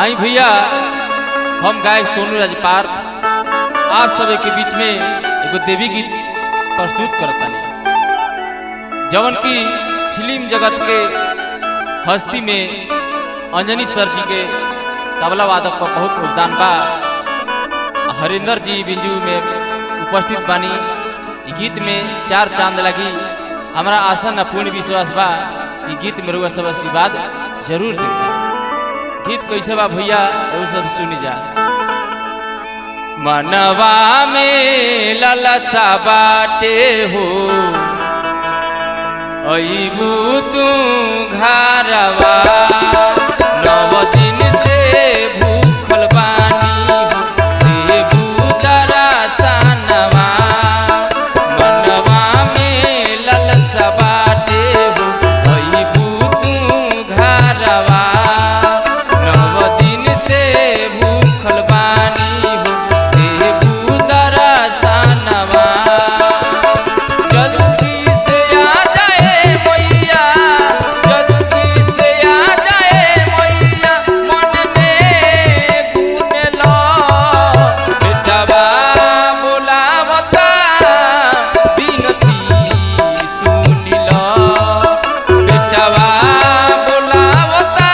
आई भैया हम गायक सोनू राजपाल आप सभी के बीच में एगो देवी गीत प्रस्तुत करतानी जवन की फिल्म जगत के हस्ती में अंजनी सर जी के तबला वादक पर बहुत योगदान बा। हरिंदर जी बिंजू में उपस्थित बानी। गीत में 4 चांद लगी। हमारा आशा न पूर्ण विश्वास बा कि गीत में रुआ सब आशीर्वाद जरूर देगा। गीत कैसे बा भैया वो सब सुनी जा। मनवा में ललसा बाटे हो अइबू तू घरवा 9 दिन से भूखल बानी देबू दरसनवा। मनवा में ललसा बाटे हो अइबू तू घरवा 9 दिन से भूखल बानी हो देबू दरसनवा। जल्दी से आ जाए मैया, जल्दी से आ जाए मैया, मन में गुन लो बेटवा बुलावता बिनती सुन लो। बेटवा बुलावता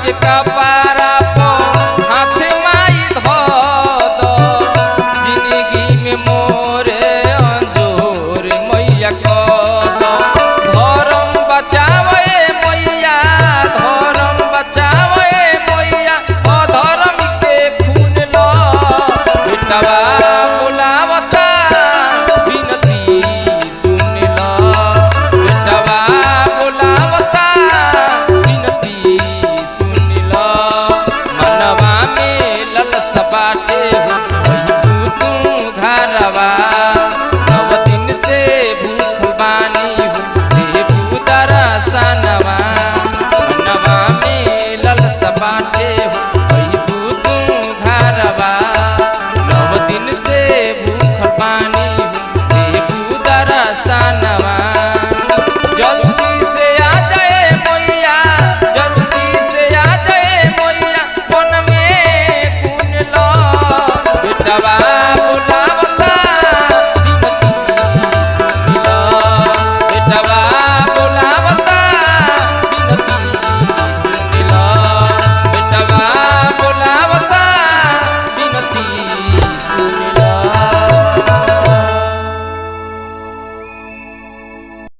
के कपा